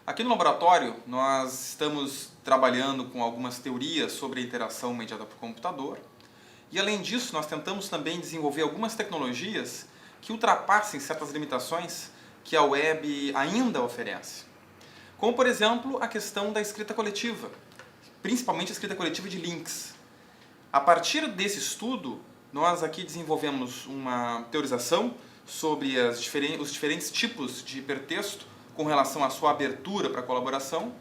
Aqui no laboratório, nós estamos trabalhando com algumas teorias sobre a interação mediada por computador e, além disso, nós tentamos também desenvolver algumas tecnologias que ultrapassem certas limitações que a web ainda oferece. Como, por exemplo, a questão da escrita coletiva, principalmente a escrita coletiva de links. A partir desse estudo, nós aqui desenvolvemos uma teorização sobre os diferentes tipos de hipertexto com relação à sua abertura para a colaboração.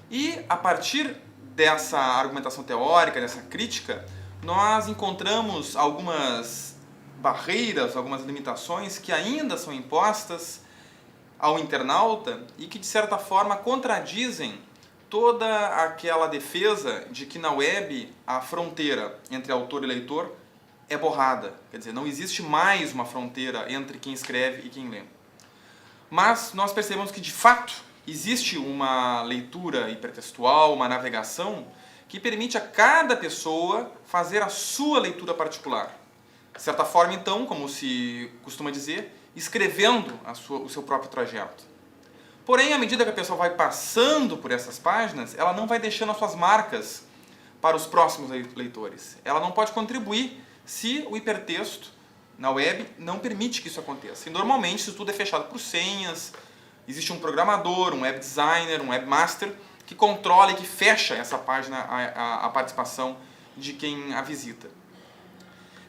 E, a partir dessa argumentação teórica, dessa crítica, nós encontramos algumas barreiras, algumas limitações que ainda são impostas ao internauta e que, de certa forma, contradizem toda aquela defesa de que na web a fronteira entre autor e leitor é borrada. Quer dizer, não existe mais uma fronteira entre quem escreve e quem lê. Mas nós percebemos que, de fato, existe uma leitura hipertextual, uma navegação, que permite a cada pessoa fazer a sua leitura particular. De certa forma, então, como se costuma dizer, escrevendo o seu próprio trajeto. Porém, à medida que a pessoa vai passando por essas páginas, ela não vai deixando as suas marcas para os próximos leitores. Ela não pode contribuir se o hipertexto na web não permite que isso aconteça. E normalmente isso tudo é fechado por senhas, existe um programador, um web designer, um webmaster que controla e que fecha essa página a participação de quem a visita.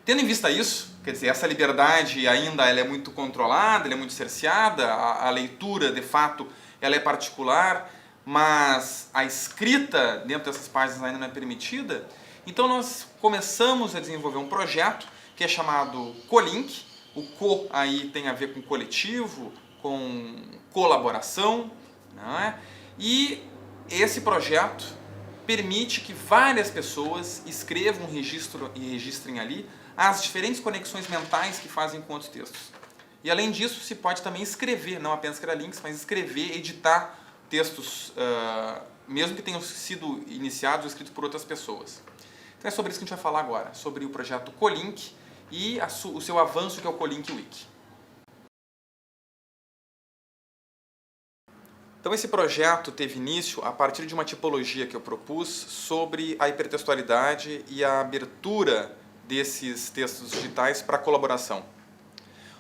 Tendo em vista isso, quer dizer, essa liberdade ainda ela é muito controlada, ela é muito cerceada, a leitura de fato ela é particular, mas a escrita dentro dessas páginas ainda não é permitida, então nós começamos a desenvolver um projeto que é chamado Colink. O co aí tem a ver com coletivo, com colaboração, né? E esse projeto permite que várias pessoas escrevam e registrem ali as diferentes conexões mentais que fazem com outros textos. E além disso, se pode também escrever, não apenas criar links, mas escrever, editar textos, mesmo que tenham sido iniciados ou escritos por outras pessoas. Então é sobre isso que a gente vai falar agora, sobre o projeto Colink e o seu avanço, que é o Colink Wiki. Então esse projeto teve início a partir de uma tipologia que eu propus sobre a hipertextualidade e a abertura desses textos digitais para colaboração.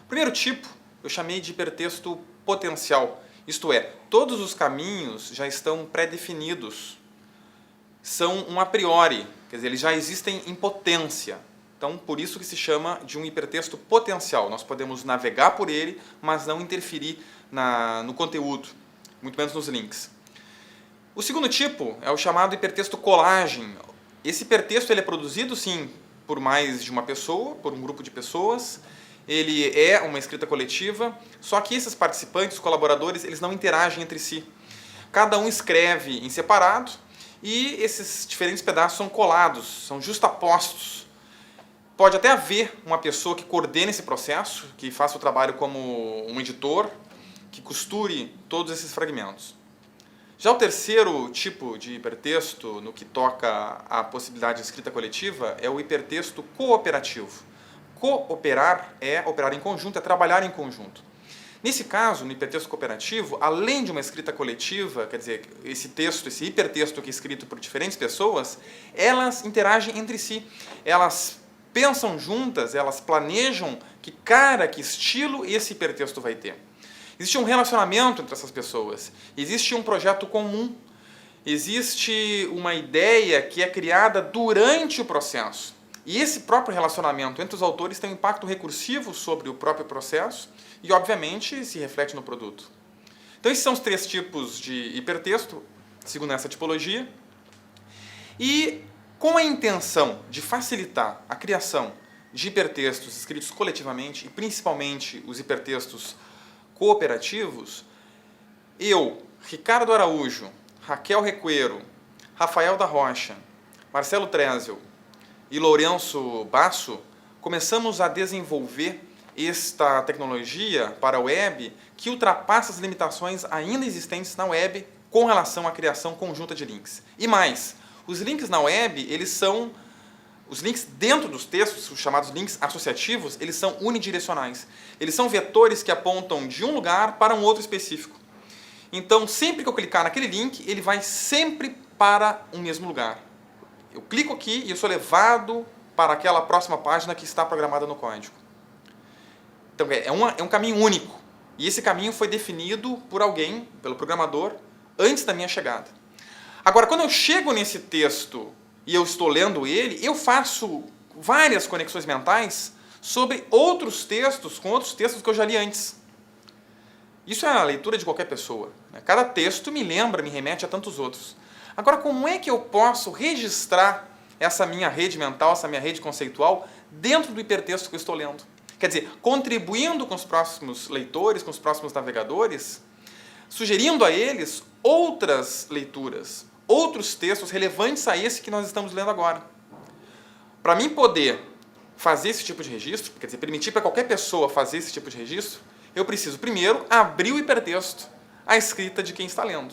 O primeiro tipo eu chamei de hipertexto potencial, isto é, todos os caminhos já estão pré-definidos, são um a priori, quer dizer, eles já existem em potência. Então, por isso que se chama de um hipertexto potencial. Nós podemos navegar por ele, mas não interferir no conteúdo, muito menos nos links. O segundo tipo é o chamado hipertexto colagem. Esse hipertexto ele é produzido, sim, por mais de uma pessoa, por um grupo de pessoas. Ele é uma escrita coletiva, só que esses participantes, os colaboradores, eles não interagem entre si. Cada um escreve em separado e esses diferentes pedaços são colados, são justapostos. Pode até haver uma pessoa que coordene esse processo, que faça o trabalho como um editor, que costure todos esses fragmentos. Já o terceiro tipo de hipertexto, no que toca à possibilidade de escrita coletiva, é o hipertexto cooperativo. Cooperar é operar em conjunto, é trabalhar em conjunto. Nesse caso, no hipertexto cooperativo, além de uma escrita coletiva, quer dizer, esse hipertexto que é escrito por diferentes pessoas, elas interagem entre si, elas pensam juntas, elas planejam que cara, que estilo esse hipertexto vai ter. Existe um relacionamento entre essas pessoas, existe um projeto comum, existe uma ideia que é criada durante o processo. E esse próprio relacionamento entre os autores tem um impacto recursivo sobre o próprio processo e, obviamente, se reflete no produto. Então, esses são os três tipos de hipertexto, segundo essa tipologia. E com a intenção de facilitar a criação de hipertextos escritos coletivamente, e principalmente os hipertextos cooperativos, eu, Ricardo Araújo, Raquel Recuero, Rafael da Rocha, Marcelo Trezel e Lourenço Basso, começamos a desenvolver esta tecnologia para a web que ultrapassa as limitações ainda existentes na web com relação à criação conjunta de links. E mais, os links na web, eles são, os links dentro dos textos, os chamados links associativos, eles são unidirecionais. Eles são vetores que apontam de um lugar para um outro específico. Então, sempre que eu clicar naquele link, ele vai sempre para o mesmo lugar. Eu clico aqui e eu sou levado para aquela próxima página que está programada no código. Então, é um caminho único. E esse caminho foi definido por alguém, pelo programador, antes da minha chegada. Agora, quando eu chego nesse texto e eu estou lendo ele, eu faço várias conexões mentais sobre outros textos, com outros textos que eu já li antes. Isso é a leitura de qualquer pessoa. Cada texto me lembra, me remete a tantos outros. Agora, como é que eu posso registrar essa minha rede mental, essa minha rede conceitual, dentro do hipertexto que eu estou lendo? Quer dizer, contribuindo com os próximos leitores, com os próximos navegadores, sugerindo a eles outras leituras, outros textos relevantes a esse que nós estamos lendo agora. Para mim poder fazer esse tipo de registro, quer dizer, permitir para qualquer pessoa fazer esse tipo de registro, eu preciso primeiro abrir o hipertexto à escrita de quem está lendo.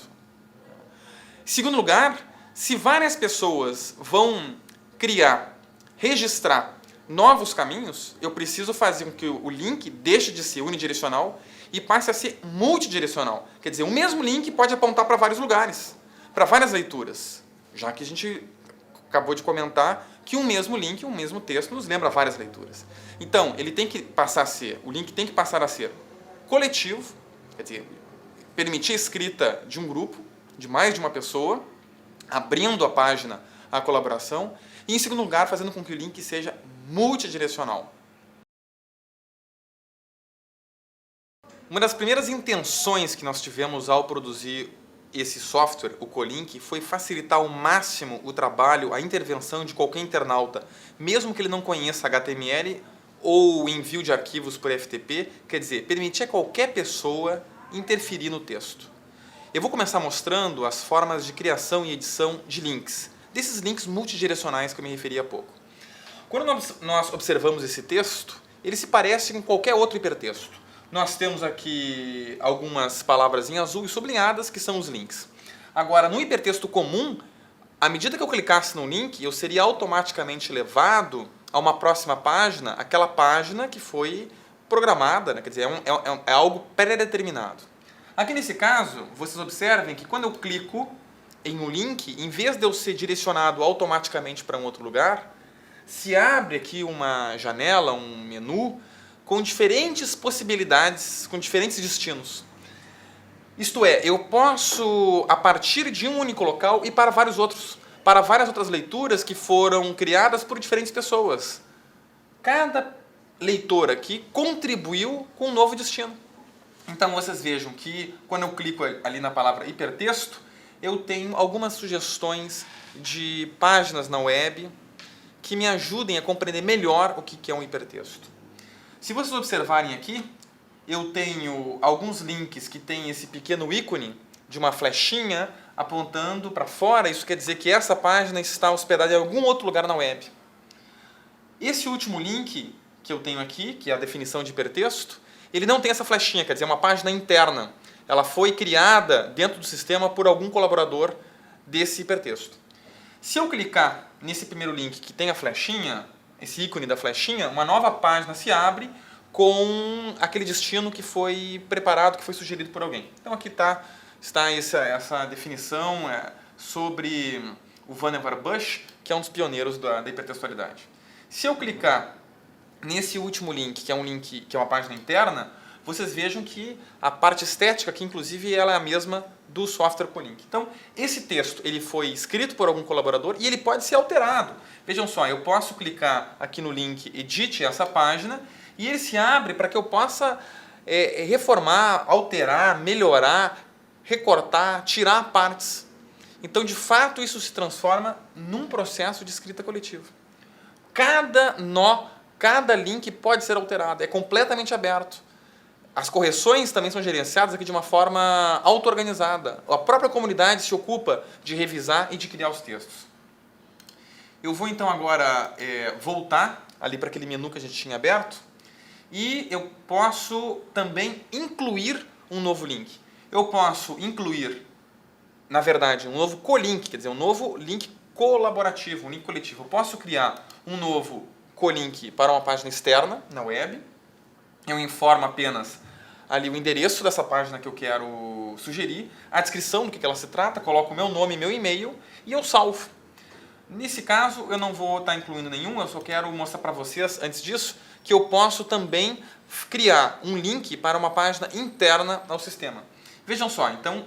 Em segundo lugar, se várias pessoas vão criar, registrar novos caminhos, eu preciso fazer com que o link deixe de ser unidirecional e passe a ser multidirecional. Quer dizer, o mesmo link pode apontar para vários lugares, para várias leituras, já que a gente acabou de comentar que um mesmo link, um mesmo texto nos lembra várias leituras. Então, ele tem que passar a ser, o link tem que passar a ser coletivo, quer dizer, permitir a escrita de um grupo, de mais de uma pessoa, abrindo a página à colaboração, e em segundo lugar, fazendo com que o link seja multidirecional. Uma das primeiras intenções que nós tivemos ao produzir esse software, o Colink, foi facilitar ao máximo o trabalho, a intervenção de qualquer internauta, mesmo que ele não conheça HTML ou envio de arquivos por FTP, quer dizer, permitir a qualquer pessoa interferir no texto. Eu vou começar mostrando as formas de criação e edição de links, desses links multidirecionais que eu me referi há pouco. Quando nós observamos esse texto, ele se parece com qualquer outro hipertexto. Nós temos aqui algumas palavras em azul e sublinhadas, que são os links. Agora, no hipertexto comum, à medida que eu clicasse no link, eu seria automaticamente levado a uma próxima página, aquela página que foi programada, né? Quer dizer, é algo pré-determinado. Aqui nesse caso, vocês observem que quando eu clico em um link, em vez de eu ser direcionado automaticamente para um outro lugar, se abre aqui uma janela, um menu, com diferentes possibilidades, com diferentes destinos. Isto é, eu posso, a partir de um único local, ir para vários outros, para várias outras leituras que foram criadas por diferentes pessoas. Cada leitor aqui contribuiu com um novo destino. Então vocês vejam que quando eu clico ali na palavra hipertexto, eu tenho algumas sugestões de páginas na web que me ajudem a compreender melhor o que é um hipertexto. Se vocês observarem aqui, eu tenho alguns links que têm esse pequeno ícone de uma flechinha apontando para fora. Isso quer dizer que essa página está hospedada em algum outro lugar na web. Esse último link que eu tenho aqui, que é a definição de hipertexto, ele não tem essa flechinha, quer dizer, é uma página interna. Ela foi criada dentro do sistema por algum colaborador desse hipertexto. Se eu clicar nesse primeiro link que tem a flechinha, esse ícone da flechinha, uma nova página se abre com aquele destino que foi preparado, que foi sugerido por alguém. Então aqui está essa definição sobre o Vannevar Bush, que é um dos pioneiros da hipertextualidade. Se eu clicar nesse último link, que é um link que é uma página interna, vocês vejam que a parte estética aqui, inclusive, ela é a mesma do software Colink. Então, esse texto ele foi escrito por algum colaborador e ele pode ser alterado. Vejam só, eu posso clicar aqui no link Edite essa página e ele se abre para que eu possa reformar, alterar, melhorar, recortar, tirar partes. Então, de fato, isso se transforma num processo de escrita coletiva. Cada nó, cada link pode ser alterado, é completamente aberto. As correções também são gerenciadas aqui de uma forma auto-organizada. A própria comunidade se ocupa de revisar e de criar os textos. Eu vou então agora voltar ali para aquele menu que a gente tinha aberto e eu posso também incluir um novo link. Eu posso incluir, na verdade, um novo colink, quer dizer, um novo link colaborativo, um link coletivo. Eu posso criar um novo colink para uma página externa na web. Eu informo apenas ali o endereço dessa página que eu quero sugerir, a descrição do que ela se trata, coloco o meu nome e meu e-mail e eu salvo. Nesse caso, eu não vou estar incluindo nenhum, eu só quero mostrar para vocês, antes disso, que eu posso também criar um link para uma página interna ao sistema. Vejam só, então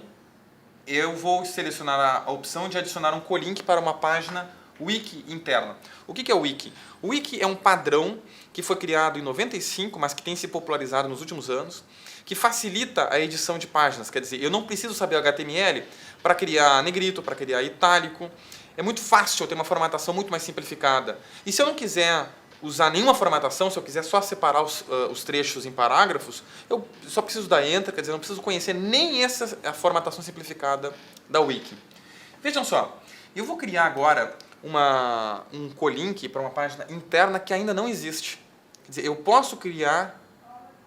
eu vou selecionar a opção de adicionar um colink para uma página wiki interna. O que é o wiki? O wiki é um padrão que foi criado em 95, mas que tem se popularizado nos últimos anos, que facilita a edição de páginas. Quer dizer, eu não preciso saber HTML para criar negrito, para criar itálico. É muito fácil eu ter uma formatação muito mais simplificada. E se eu não quiser usar nenhuma formatação, se eu quiser só separar os trechos em parágrafos, eu só preciso dar Enter, quer dizer, não preciso conhecer nem a formatação simplificada da wiki. Vejam só, eu vou criar agora um colink para uma página interna que ainda não existe. Quer dizer, eu posso criar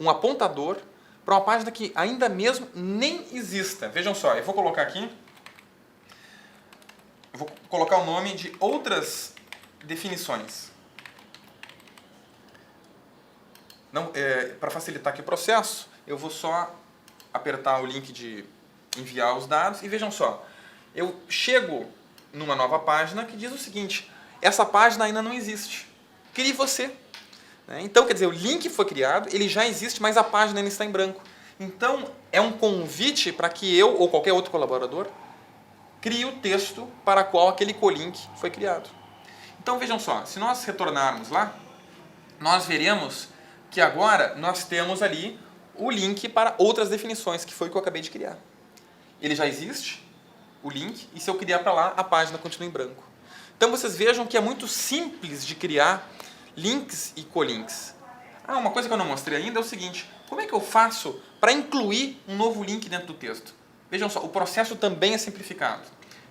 um apontador para uma página que ainda mesmo nem exista. Vejam só, eu vou colocar aqui, eu vou colocar o nome de outras definições. Para facilitar aqui o processo, eu vou só apertar o link de enviar os dados e vejam só, eu chego numa nova página que diz o seguinte: essa página ainda não existe, crie você. Então, quer dizer, o link foi criado, ele já existe, mas a página ainda está em branco. Então, é um convite para que eu ou qualquer outro colaborador crie o texto para qual aquele colink foi criado. Então, vejam só, se nós retornarmos lá, nós veremos que agora nós temos ali o link para outras definições, que foi o que eu acabei de criar. Ele já existe, o link, e se eu criar para lá, a página continua em branco. Então, vocês vejam que é muito simples de criar links e colinks. Uma coisa que eu não mostrei ainda é o seguinte: como é que eu faço para incluir um novo link dentro do texto? Vejam só, o processo também é simplificado.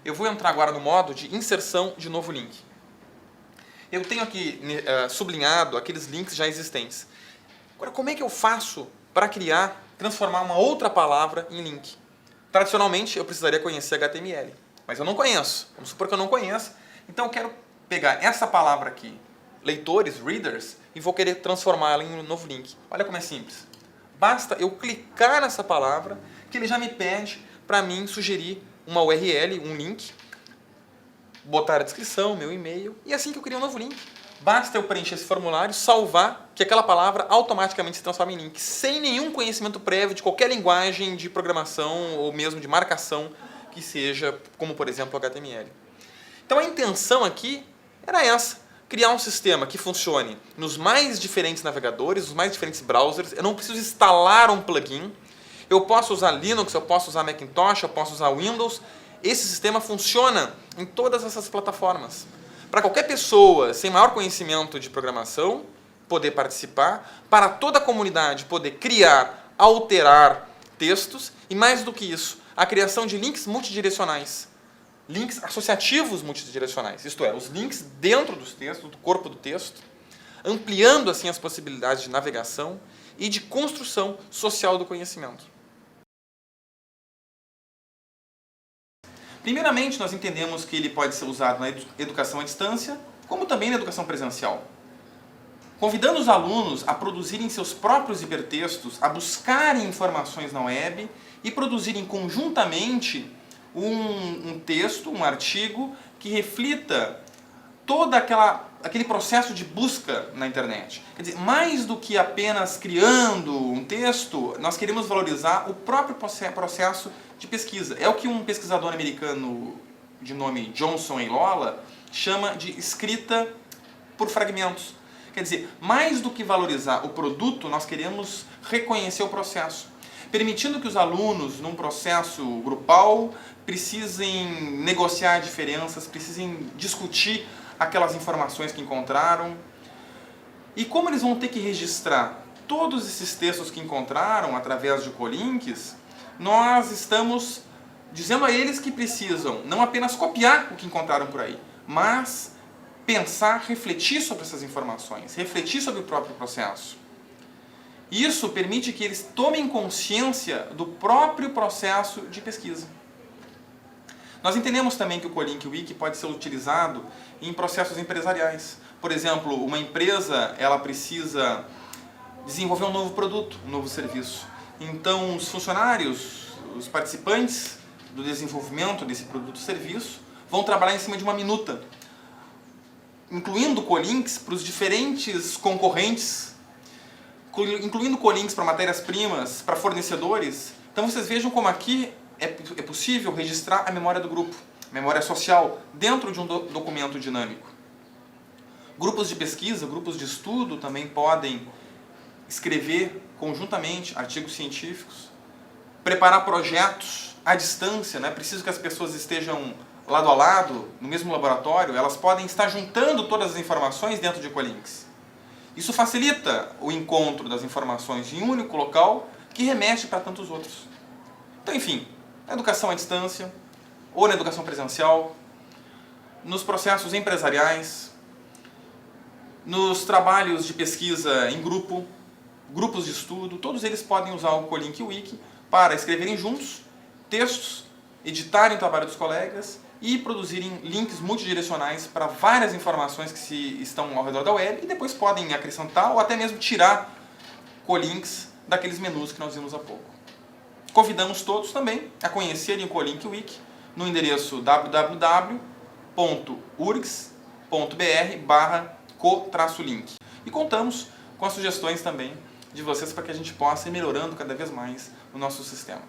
Eu vou entrar agora no modo de inserção de novo link. Eu tenho aqui sublinhado aqueles links já existentes. Agora, como é que eu faço para transformar uma outra palavra em link? Tradicionalmente, eu precisaria conhecer HTML, mas eu não conheço. Vamos supor que eu não conheço. Então, eu quero pegar essa palavra aqui, leitores, readers, e vou querer transformá-la em um novo link. Olha como é simples. Basta eu clicar nessa palavra que ele já me pede para mim sugerir uma URL, um link, botar a descrição, meu e-mail, e assim que eu crio um novo link. Basta eu preencher esse formulário, salvar, que aquela palavra automaticamente se transforma em link, sem nenhum conhecimento prévio de qualquer linguagem de programação ou mesmo de marcação que seja, como por exemplo o HTML. Então a intenção aqui era essa: criar um sistema que funcione nos mais diferentes navegadores, nos mais diferentes browsers. Eu não preciso instalar um plugin. Eu posso usar Linux, eu posso usar Macintosh, eu posso usar Windows. Esse sistema funciona em todas essas plataformas. Para qualquer pessoa sem maior conhecimento de programação poder participar, para toda a comunidade poder criar, alterar textos e, mais do que isso, a criação de links multidirecionais. Links associativos multidirecionais, isto é, os links dentro dos textos, do corpo do texto, ampliando assim as possibilidades de navegação e de construção social do conhecimento. Primeiramente, nós entendemos que ele pode ser usado na educação à distância, como também na educação presencial. Convidando os alunos a produzirem seus próprios hipertextos, a buscarem informações na web e produzirem conjuntamente um texto, um artigo que reflita todo aquele processo de busca na internet. Quer dizer, mais do que apenas criando um texto, nós queremos valorizar o próprio processo de pesquisa. É o que um pesquisador americano de nome Johnson e Lola chama de escrita por fragmentos. Quer dizer, mais do que valorizar o produto, nós queremos reconhecer o processo, permitindo que os alunos, num processo grupal, precisem negociar diferenças, precisem discutir aquelas informações que encontraram. E como eles vão ter que registrar todos esses textos que encontraram através de colinks, nós estamos dizendo a eles que precisam não apenas copiar o que encontraram por aí, mas pensar, refletir sobre essas informações, refletir sobre o próprio processo. Isso permite que eles tomem consciência do próprio processo de pesquisa. Nós entendemos também que o Colink Wiki pode ser utilizado em processos empresariais. Por exemplo, uma empresa ela precisa desenvolver um novo produto, um novo serviço. Então, os funcionários, os participantes do desenvolvimento desse produto ou serviço vão trabalhar em cima de uma minuta, incluindo colinks para os diferentes concorrentes, incluindo colinks para matérias-primas, para fornecedores. Então vocês vejam como aqui é possível registrar a memória do grupo, memória social, dentro de um documento dinâmico. Grupos de pesquisa, grupos de estudo também podem escrever conjuntamente artigos científicos, preparar projetos à distância, não é preciso que as pessoas estejam lado a lado, no mesmo laboratório, elas podem estar juntando todas as informações dentro de colinks. Isso facilita o encontro das informações em um único local que remete para tantos outros. Então, enfim, na educação à distância ou na educação presencial, nos processos empresariais, nos trabalhos de pesquisa em grupo, grupos de estudo, todos eles podem usar o Colink Wiki para escreverem juntos textos, editarem o trabalho dos colegas e produzirem links multidirecionais para várias informações que estão ao redor da web e depois podem acrescentar ou até mesmo tirar colinks daqueles menus que nós vimos há pouco. Convidamos todos também a conhecerem o Colink Wiki no endereço www.urgs.br/co-link. E contamos com as sugestões também de vocês para que a gente possa ir melhorando cada vez mais o nosso sistema.